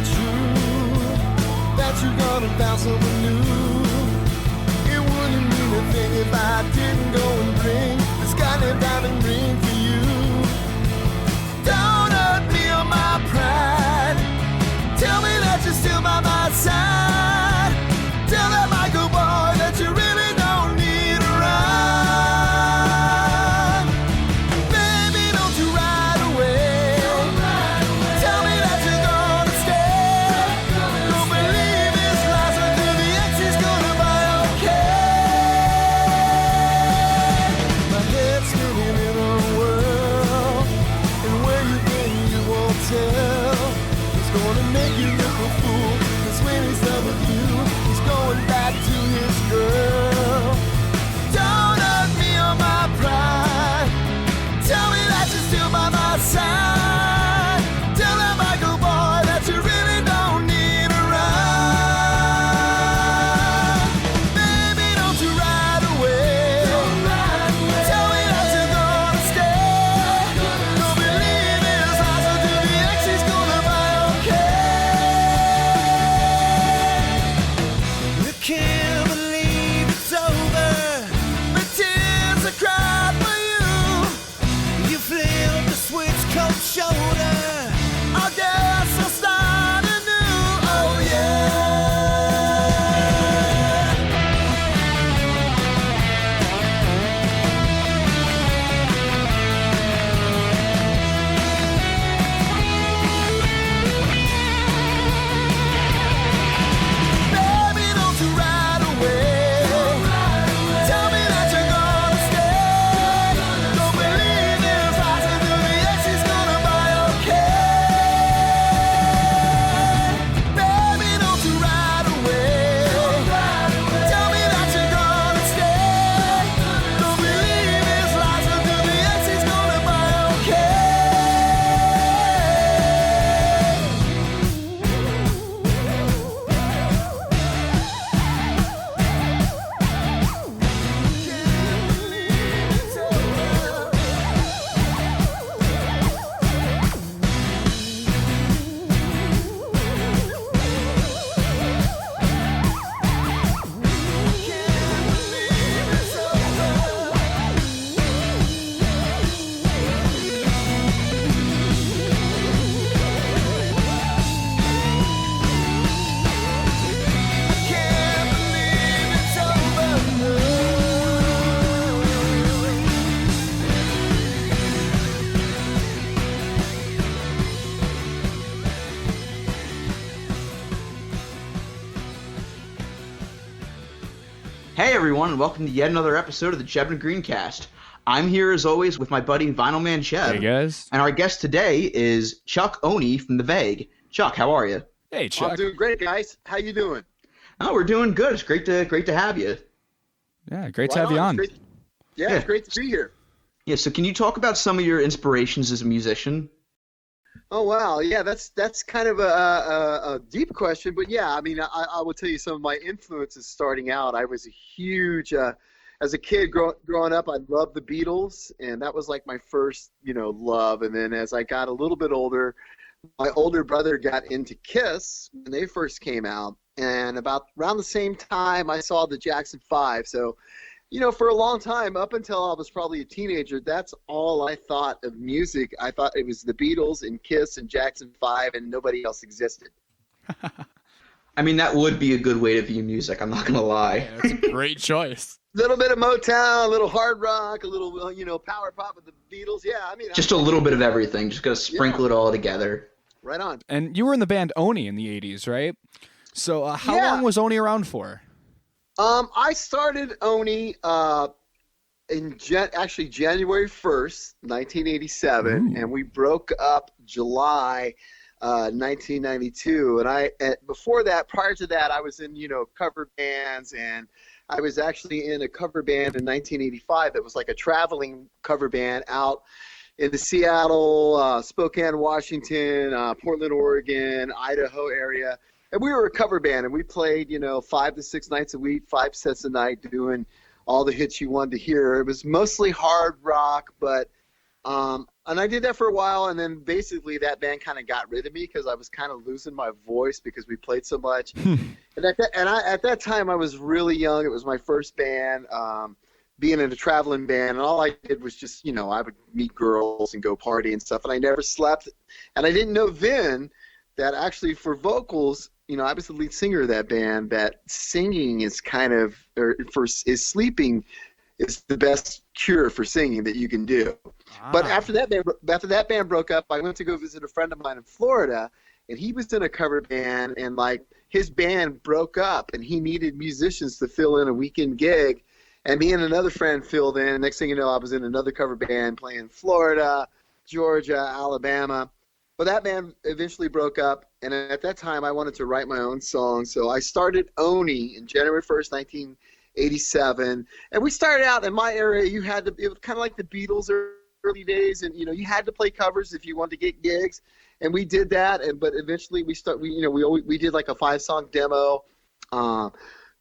not true, that you're gonna found someone new. It wouldn't mean a thing if I didn't go and bring this goddamn diamond ring for you. Don't hurt me on my pride. Tell me that you're still by my side. Tell that Michael boy that you really don't need a ride. Baby, don't you ride away. Tell me that you're gonna stay. Don't believe his lies until the ex is gonna buy okay. My head's spinning in a whirl, and where you've been you won't tell. He's gonna make you look a fool, 'cause when he's done with you, he's going back to his girl. Don't hurt me on my pride. Tell me that you're still by my side. Tell that Michael boy that you really don't need a ride. Baby, don't you ride away. Tell me that you're gonna stay. Don't believe his lies until the ex is gonna buy okay. You can't believe it's over, but tears I cried for you. You flipped the switch cold shoulder. I guess I'll start anew. Oh yeah. Baby, don't you ride away. Tell me that you're gonna stay. Don't believe his lies until the ex is gonna buy okay. Baby, don't you ride away. Tell me that you're gonna stay. Don't believe his lies until the ex is gonna buy okay. Can't believe it's over. Hey everyone, and welcome to yet another episode of the Jebb and Greencast. I'm here as always with my buddy Vinyl Man Jebb. Hey guys. And our guest today is Chuck Oney from The Vague. Chuck, how are you? Hey Chuck. I'm doing great, guys. How you doing? Oh, we're doing good. It's great to have you. Yeah, great to Right have you on. It's great- Yeah. It's great to be here. Yeah, so can you talk about some of your inspirations as a musician? Oh wow, yeah, that's kind of a deep question, but yeah, I mean, I will tell you some of my influences starting out. I was a huge, as a kid growing up, I loved the Beatles, and that was like my first, love. And then as I got a little bit older, my older brother got into Kiss when they first came out, and about around the same time, I saw the Jackson 5. So, for a long time, up until I was probably a teenager, that's all I thought of music. I thought it was the Beatles and Kiss and Jackson 5, and nobody else existed. I mean, that would be a good way to view music, I'm not going to lie. Yeah, that's a great choice. A little bit of Motown, a little hard rock, a little, power pop with the Beatles. Yeah, I mean. Just a little bit of everything, just got to sprinkle it all together. Right on. And you were in the band Oney in the 80s, right? So how Yeah. long was Oney around for? I started Oney actually January 1st, 1987, and we broke up July 1992. And before that, prior to that, I was in, cover bands, and I was actually in a cover band in 1985 that was like a traveling cover band out in the Seattle, Spokane, Washington, Portland, Oregon, Idaho area. And we were a cover band, and we played, 5 to 6 nights a week, 5 sets a night, doing all the hits you wanted to hear. It was mostly hard rock, but I did that for a while, and then basically that band kind of got rid of me because I was kind of losing my voice because we played so much. And at that time I was really young. It was my first band, being in a traveling band, and all I did was just, you know, I would meet girls and go party and stuff, and I never slept. And I didn't know then that actually for vocals, you know, I was the lead singer of that band, that singing is kind of, sleeping is the best cure for singing that you can do. But after that band broke up, I went to go visit a friend of mine in Florida, and he was in a cover band, and like his band broke up, and he needed musicians to fill in a weekend gig, and me and another friend filled in. And next thing you know, I was in another cover band playing Florida, Georgia, Alabama. But that band eventually broke up, and at that time I wanted to write my own song, so I started Oney in January 1st, 1987. And we started out in my area. It was kind of like the Beatles early days, and you know, you had to play covers if you wanted to get gigs, and we did that. But eventually we did like a 5-song demo.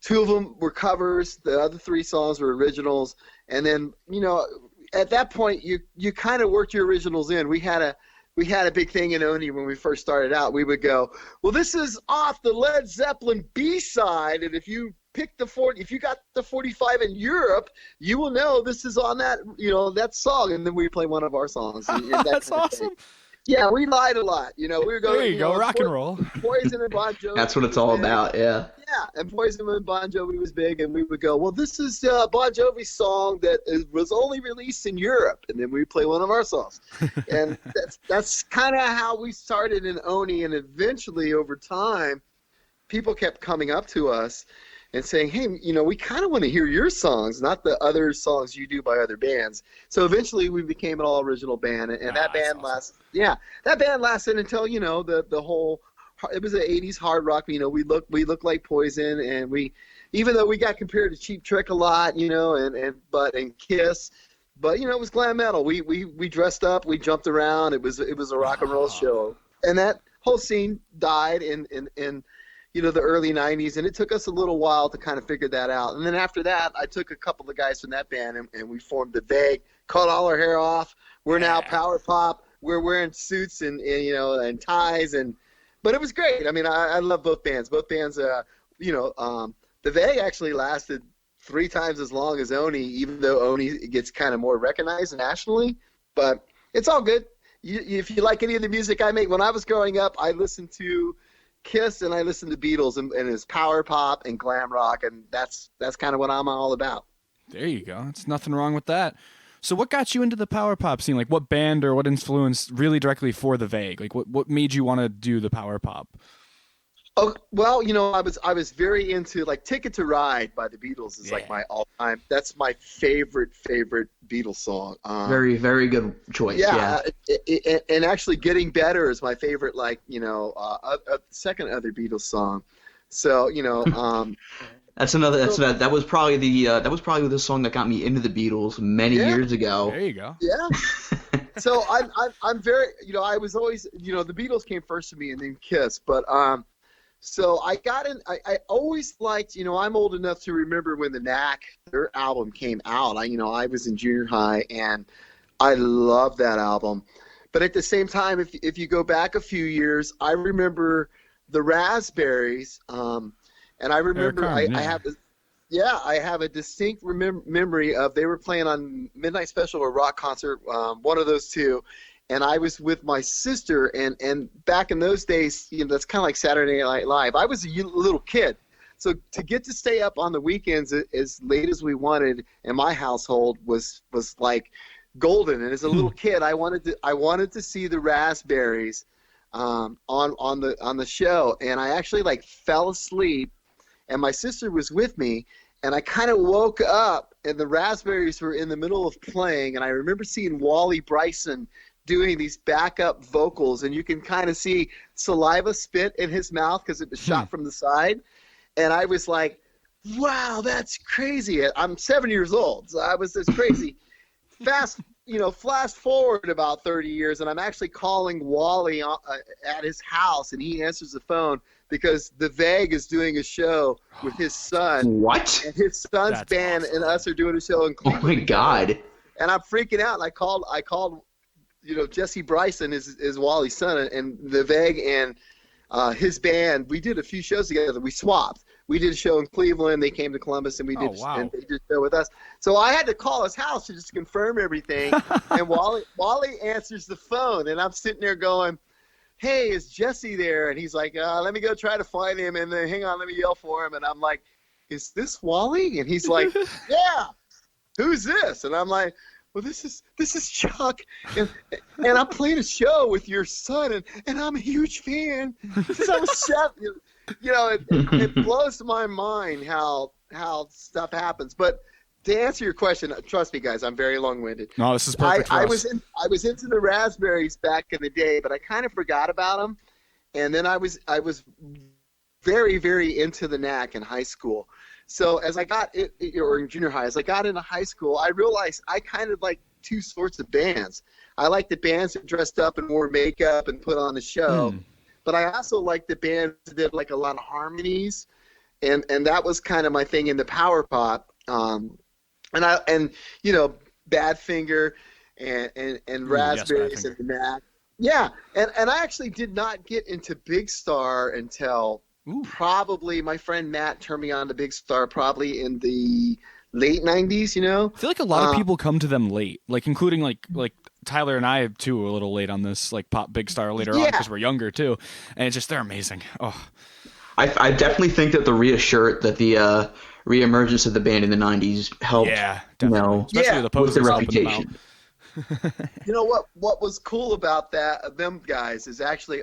2 of them were covers. The other 3 songs were originals. And then, you know, at that point you kind of worked your originals in. We had a big thing in Oney when we first started out. We would go, well, this is off the Led Zeppelin B-side, and if you got the 45 in Europe, you will know this is on that, you know, that song. And then we play one of our songs. And That's awesome. Yeah, we lied a lot. You know, we were going. There you go, rock and roll. Poison and Bon Jovi. That's what it's all about. Yeah. Yeah, and Poison and Bon Jovi was big, and we would go, well, this is Bon Jovi's song that was only released in Europe, and then we play one of our songs. And that's kind of how we started in Oney, and eventually over time, people kept coming up to us and saying, hey, you know, we kind of want to hear your songs, not the other songs you do by other bands. So eventually we became an all-original band, and that band lasted until, you know, the whole, it was the 80s hard rock. You know, we look like Poison, and even though we got compared to Cheap Trick a lot, you know, and Kiss, but, you know, it was glam metal. We dressed up, we jumped around. It was a rock and roll show. And that whole scene died in you know, the early 90s, and it took us a little while to kind of figure that out. And then after that, I took a couple of guys from that band, and we formed the Vague, cut all our hair off. We're now power pop. We're wearing suits and you know, and ties, but it was great. I mean, I love both bands. Both bands, you know, the Vague actually lasted 3 times as long as Oney, even though Oney gets kind of more recognized nationally. But it's all good. If you like any of the music I make, when I was growing up, I listened to Kiss, and I listened to Beatles, and it's power pop and glam rock, and that's kind of what I'm all about. There you go. It's nothing wrong with that. So what got you into the power pop scene? Like, what band or what influenced really directly for the Vague? Like, what made you want to do the power pop? Oh, well, you know, I was very into, like, Ticket to Ride by the Beatles is like my all-time. That's my favorite Beatles song. Very, very good choice. Yeah. And actually, Getting Better is my favorite, like, you know, second other Beatles song. So, you know, that was probably the song that got me into the Beatles many years ago. There you go. Yeah. So I'm very, you know, I was always, you know, the Beatles came first to me and then Kiss, but so I got in. I always liked, you know, I'm old enough to remember when the Knack, their album came out. I was in junior high, and I loved that album. But at the same time, if you go back a few years, I remember the Raspberries, and I remember I have a distinct memory of they were playing on Midnight Special or Rock Concert, one of those two. And I was with my sister, and back in those days, you know, that's kind of like Saturday Night Live. I was a little kid, so to get to stay up on the weekends as late as we wanted in my household was like golden. And as a little kid, I wanted to see the Raspberries on the show, and I actually like fell asleep, and my sister was with me, and I kind of woke up, and the Raspberries were in the middle of playing, and I remember seeing Wally Bryson doing these backup vocals, and you can kind of see saliva spit in his mouth because it was shot from the side. And I was like, wow, that's crazy. I'm 7 years old, so I was this crazy. Flash forward about 30 years, and I'm actually calling Wally at his house, and he answers the phone because the Vague is doing a show with his son. What? And his son's band and us are doing a show in Cleveland. Oh my God. And I'm freaking out, and I called Jesse Bryson is Wally's son, and the Veg and his band. We did a few shows together. We swapped. We did a show in Cleveland. They came to Columbus, and we did. Wow. And they did a show with us. So I had to call his house to just confirm everything. And Wally answers the phone, and I'm sitting there going, "Hey, is Jesse there?" And he's like, "Let me go try to find him." And then, hang on, let me yell for him. And I'm like, "Is this Wally?" And he's like, "Yeah. Who's this?" And I'm like, "Well, this is Chuck, and I'm playing a show with your son, and I'm a huge fan." Since I was 7, it blows my mind how stuff happens. But to answer your question, trust me, guys, I'm very long-winded. No, this is perfect. I was into the Raspberries back in the day, but I kind of forgot about them. And then I was very, very into the Knack in high school. So as I got or in junior high, as I got into high school, I realized I kind of like two sorts of bands. I like the bands that dressed up and wore makeup and put on a show, but I also like the bands that did like a lot of harmonies, and that was kind of my thing in the power pop. And Badfinger and Raspberries and the Knack. Yeah, and I actually did not get into Big Star until probably my friend Matt turned me on to Big Star probably in the late 90s, I feel like a lot of people come to them late, like including like Tyler and I too were a little late on this, like pop Big Star later on because we're younger too, and it's just they're amazing. Oh, I definitely think that the reemergence of the band in the 90s helped. Yeah, definitely. Especially the posters helping them out. What was cool about them guys is actually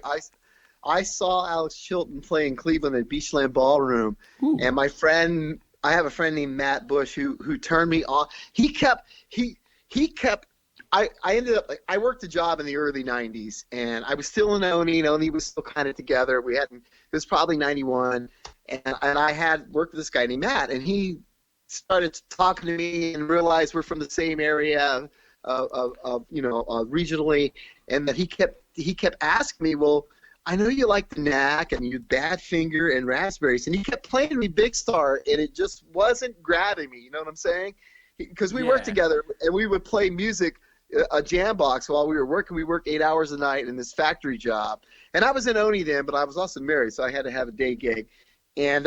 I saw Alex Chilton play in Cleveland at Beachland Ballroom, and I have a friend named Matt Bush who turned me on. I ended up, I worked a job in the early 90s, and I was still in Oney, and Oney was still kind of together. It was probably 91, and I had worked with this guy named Matt, and he started talking to me and realized we're from the same area regionally, and that he kept asking me, well, I know you like the Knack and you Badfinger and Raspberries, and he kept playing me Big Star, and it just wasn't grabbing me. You know what I'm saying? Because we worked together, and we would play music, a jam box while we were working. We worked 8 hours a night in this factory job, and I was in Oney then, but I was also married, so I had to have a day gig, and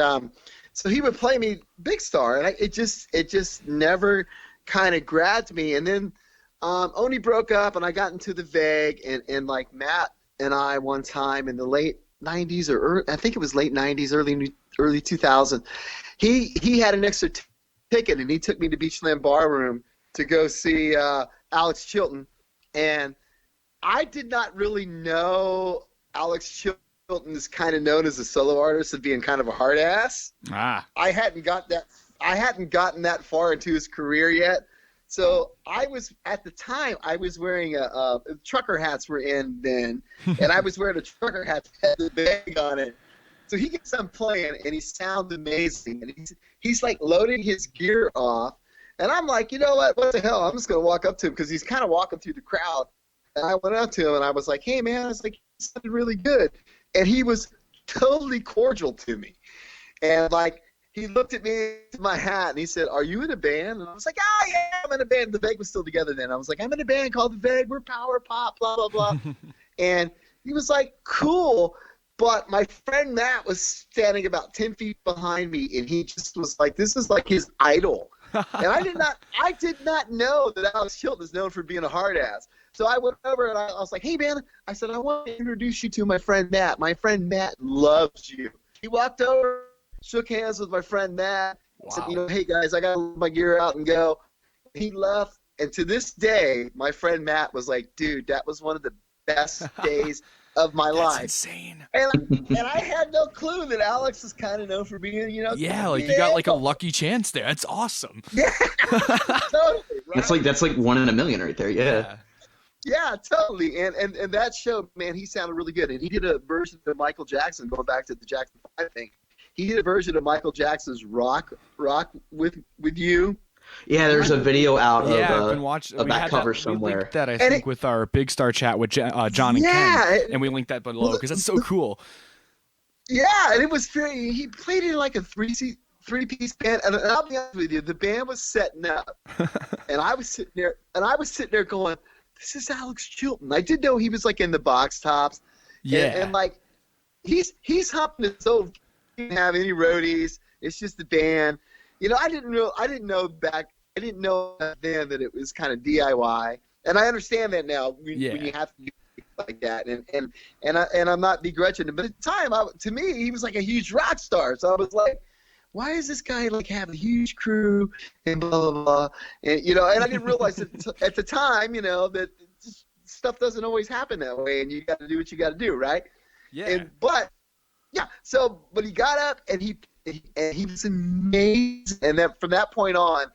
so he would play me Big Star, and it just never kind of grabbed me. And then Oney broke up, and I got into the Veg, and like Matt and I one time in the late 90s I think it was late 90s, early 2000, he had an extra ticket, and he took me to Beachland Ballroom to go see Alex Chilton, and I did not really know Alex Chilton is kind of known as a solo artist of being kind of a hard ass. I hadn't gotten that far into his career yet. So at the time I was wearing trucker hats were in then, and I was wearing a trucker hat that had the bag on it. So he gets on playing, and he sounds amazing, and he's like loading his gear off, and I'm like, you know what the hell? I'm just gonna walk up to him because he's kind of walking through the crowd, and I went up to him and I was like, hey man, I was like, he sounded really good, and he was totally cordial to me, and like. He looked at me, my hat, and he said, "Are you in a band?" And I was like, "Oh, yeah, I'm in a band." The Veg was still together then. I was like, "I'm in a band called the Veg. We're power pop, blah, blah, blah." And he was like, "Cool." But my friend Matt was standing about 10 feet behind me, and he just was like, this is like his idol. And I did not know that Alex Chilton is known for being a hard ass. So I went over, and I was like, "Hey, man," I said, "I want to introduce you to my friend Matt. My friend Matt loves you." He walked over, shook hands with my friend Matt, said, "Hey guys, I got to leave my gear out and go." He left, and to this day, my friend Matt was like, "Dude, that was one of the best days of my life." That's insane. And I had no clue that Alex is kind of known for being, Yeah, like you got like a lucky chance there. That's awesome. Yeah, totally. Right? That's like 1 in a million right there. Yeah. Yeah, totally. And that show, man, he sounded really good. And he did a version of Michael Jackson, going back to the Jackson 5 thing. He did a version of Michael Jackson's Rock with You. Yeah, there's a video out of that cover We somewhere. linked that, I think, with our Big Star chat with John and Ken, and we linked that below because that's so cool. Yeah, and it was very. He played in like a three-piece band, and I'll be honest with you, the band was setting up, and I was sitting there going, this is Alex Chilton. I did know he was like in the Box Tops. Yeah. And like he's humping his own. He didn't have any roadies. It's just the band. You know, I didn't know back then that it was kind of DIY. And I understand that now when you have to do like that. And I'm not begrudging him. But at the time, to me, he was like a huge rock star. So I was like, why is this guy like have a huge crew and blah blah blah? And you know, and I didn't realize at the time, you know, that just stuff doesn't always happen that way, and you got to do what you got to do, right? Yeah. But he got up and he was amazing. And then from that point on,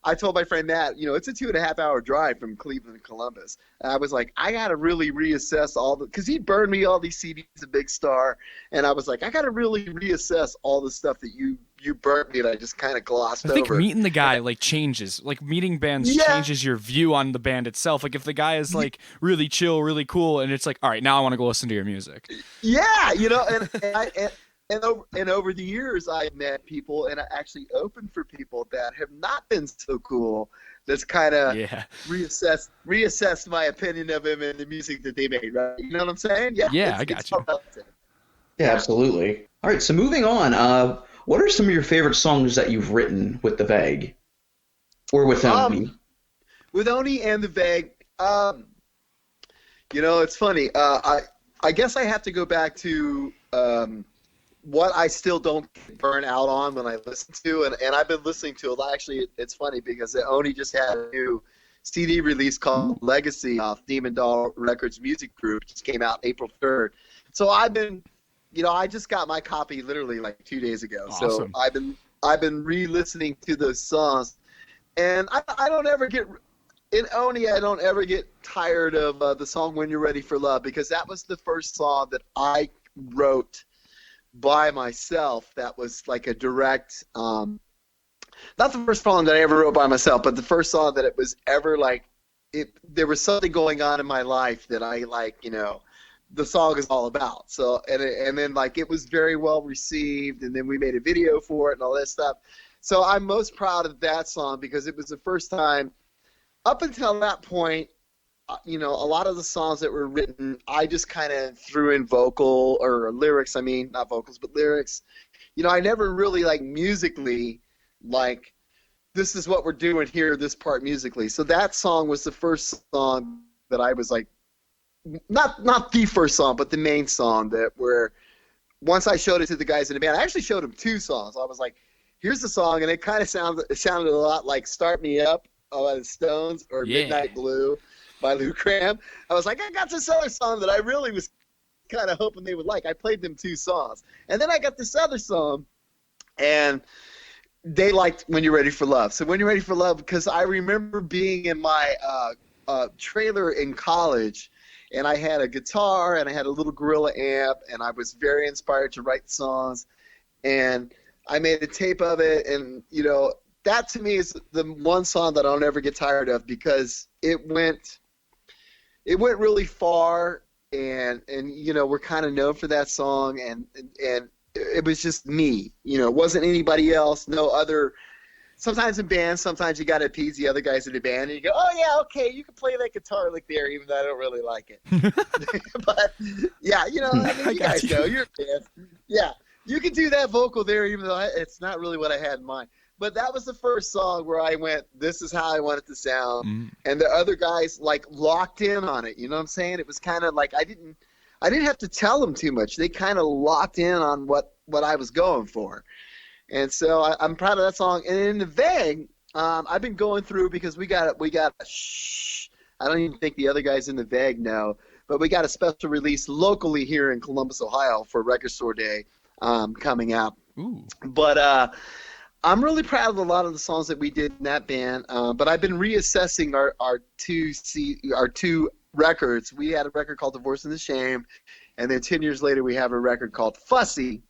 I told my friend Matt, you know, it's a 2.5 hour drive from Cleveland to Columbus. And I was like, I got to really reassess because he burned me all these CDs, a big star. And I was like, I got to really reassess all the stuff that you burnt me that I just kind of glossed over. I think meeting the guy like changes, like meeting bands changes your view on the band itself. Like if the guy is like really chill, really cool, and it's like, all right, now I want to go listen to your music. Yeah, you know, and over the years, I've met people and I actually opened for people that have not been so cool. That's kind of reassessed my opinion of him and the music that they made. Right? You know what I'm saying? Yeah, I got you. Yeah, absolutely. All right, so moving on. What are some of your favorite songs that you've written with the Vague, or with Oney? With Oney and the Vague, you know, it's funny. I guess I have to go back to what I still don't burn out on when I listen to, and I've been listening to a lot. Actually, it's funny because Oney just had a new CD release called Legacy off Demon Doll Records Music Group. It just came out April 3rd. So I've been, you know, I just got my copy literally like 2 days ago. Awesome. So I've been re-listening to those songs, and I don't ever get in Oney. I don't ever get tired of the song "When You're Ready for Love" because that was the first song that I wrote by myself. That was like a direct, not the first song that I ever wrote by myself, but the first song that it was ever like there was something going on in my life that I like, you know. The song is all about. So and then like it was very well received, and then we made a video for it and all that stuff. So I'm most proud of that song because it was the first time. Up until that point, you know, a lot of the songs that were written, I just kind of threw in vocal or lyrics. I mean, not vocals, but lyrics. You know, I never really like musically like this is what we're doing here, this part musically. So that song was the first song that I was like. Not the first song, but the main song that where once I showed it to the guys in the band, I actually showed them 2 songs. I was like, here's the song, and it kind of sounded a lot like Start Me Up by the Stones or Midnight Blue by Lou Gramm. I was like, I got this other song that I really was kind of hoping they would like. I played them 2 songs. And then I got this other song, and they liked When You're Ready for Love. So When You're Ready for Love, because I remember being in my trailer in college, and I had a guitar, and I had a little Gorilla amp, and I was very inspired to write songs. And I made a tape of it, and, you know, that to me is the one song that I'll never get tired of because it went really far, and you know, we're kind of known for that song, and it was just me. You know, it wasn't anybody else, no other. Sometimes in bands, sometimes you got to appease the other guys in the band, and you go, oh, yeah, okay, you can play that guitar lick there, even though I don't really like it. But, yeah, you know, I mean, you guys know, you're fans. Yeah, you can do that vocal there, even though it's not really what I had in mind. But that was the first song where I went, this is how I want it to sound. And the other guys, like, locked in on it. You know what I'm saying? It was kind of like I didn't have to tell them too much. They kind of locked in on what I was going for. And so I'm proud of that song. And in the Vague, I've been going through because we got I don't even think the other guys in the Vague know, but we got a special release locally here in Columbus, Ohio for Record Store Day coming out. Ooh. But I'm really proud of a lot of the songs that we did in that band. But I've been reassessing our two records. We had a record called Divorce and the Shame, and then 10 years later we have a record called Fussy.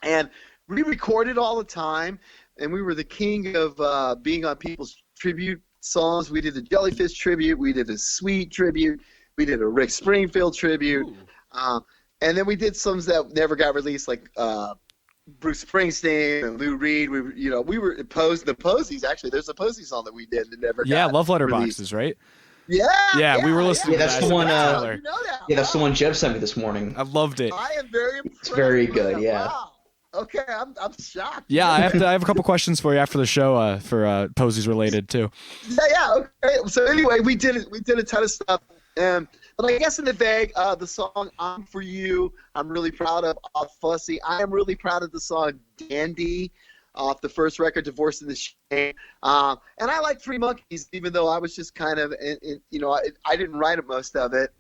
And we recorded all the time, and we were the king of being on people's tribute songs. We did a Jellyfish tribute. We did a Sweet tribute. We did a Rick Springfield tribute. And then we did some that never got released, like Bruce Springsteen and Lou Reed. We were the Posies. Actually, there's a Posey song that we did that never got Love Letter released. Boxes, right? Yeah, we were listening Yeah, to that's that. the one. You know that. Yeah, that's the Wow. one Jebb sent me this morning. I loved it. I am very impressed. It's very with good, that. yeah. Wow. Okay, I'm shocked. Yeah, I have a couple questions for you after the show for Posies related too. Yeah. Okay. So anyway, we did a ton of stuff, but I guess in the vague, the song "I'm for You," I'm really proud of. Fussy, I am really proud of the song "Dandy" off the first record, "Divorce in the Shame." And I like Three Monkeys, even though I was just kind of, I didn't write most of it.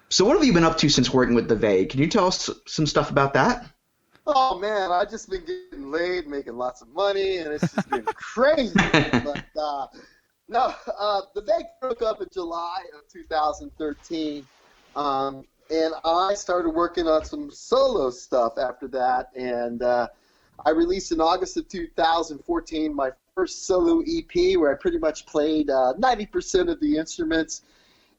So what have you been up to since working with the Vague? Can you tell us some stuff about that? Oh man, I've just been getting laid, making lots of money, and it's just been crazy. But no, the Vague broke up in July of 2013, and I started working on some solo stuff after that. And I released in August of 2014 my first solo EP, where I pretty much played 90% of the instruments,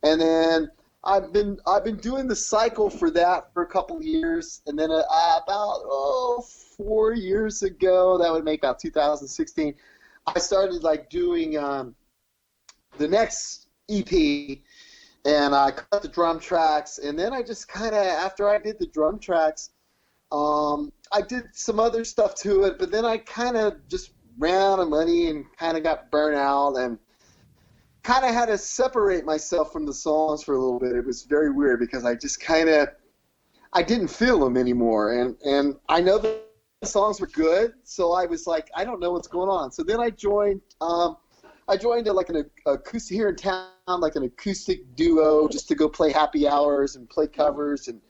and then I've been doing the cycle for that for a couple of years, and then about 4 years ago, that would make about 2016, I started like doing the next EP, and I cut the drum tracks, and then I just kind of, after I did the drum tracks, I did some other stuff to it, but then I kind of just ran out of money and kind of got burnt out and kind of had to separate myself from the songs for a little bit. It was very weird because I just I didn't feel them anymore. And I know the songs were good, so I was like, I don't know what's going on. So then I joined like an acoustic here in town, like an acoustic duo, just to go play happy hours and play covers and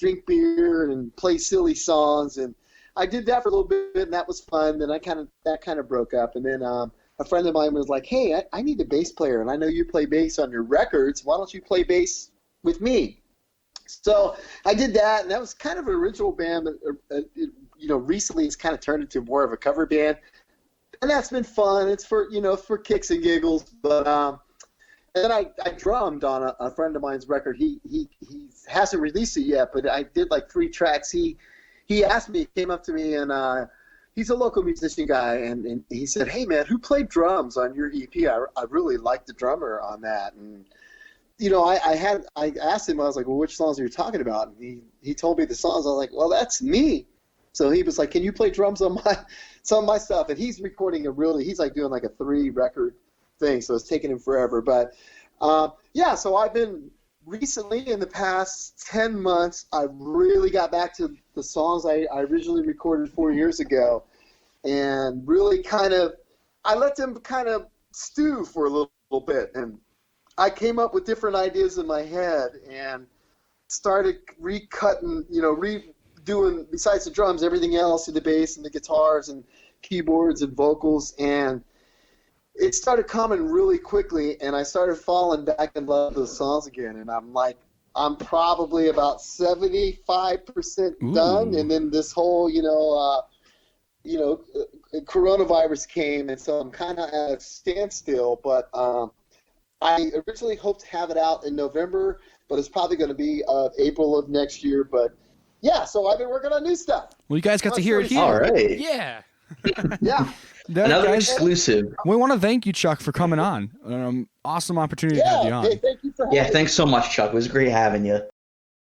drink beer and play silly songs. And I did that for a little bit, and that was fun. Then that kind of broke up. And then a friend of mine was like, hey, I need a bass player, and I know you play bass on your records. Why don't you play bass with me? So I did that, and that was kind of an original band. But, recently it's kind of turned into more of a cover band, and that's been fun. It's for kicks and giggles. But and then I drummed on a friend of mine's record. He hasn't released it yet, but I did like 3 tracks. He asked me, came up to me, and he's a local musician guy, and he said, hey, man, who played drums on your EP? I really liked the drummer on that. And, I asked him, I was like, well, which songs are you talking about? And he told me the songs. I was like, well, that's me. So he was like, can you play drums on some of my stuff? And he's recording he's like doing like a 3-record thing, so it's taking him forever. But, so I've been recently, in the past 10 months, I really got back to the songs I originally recorded 4 years ago, and really I let them kind of stew for a little bit, and I came up with different ideas in my head and started recutting, redoing, besides the drums, everything else, the bass and the guitars and keyboards and vocals, and it started coming really quickly, and I started falling back in love with those songs again, and I'm probably about 75% done, and then this whole, coronavirus came, and so I'm kind of at a standstill, but I originally hoped to have it out in November, but it's probably going to be April of next year, but yeah, so I've been working on new stuff. Well, you guys got to hear it here. All right. Yeah. Yeah. Another Guys, exclusive. we want to thank you, Chuck, for coming on. Awesome opportunity to have you on. Hey, thank you for having me. Yeah, thanks so much, Chuck. It was great having you.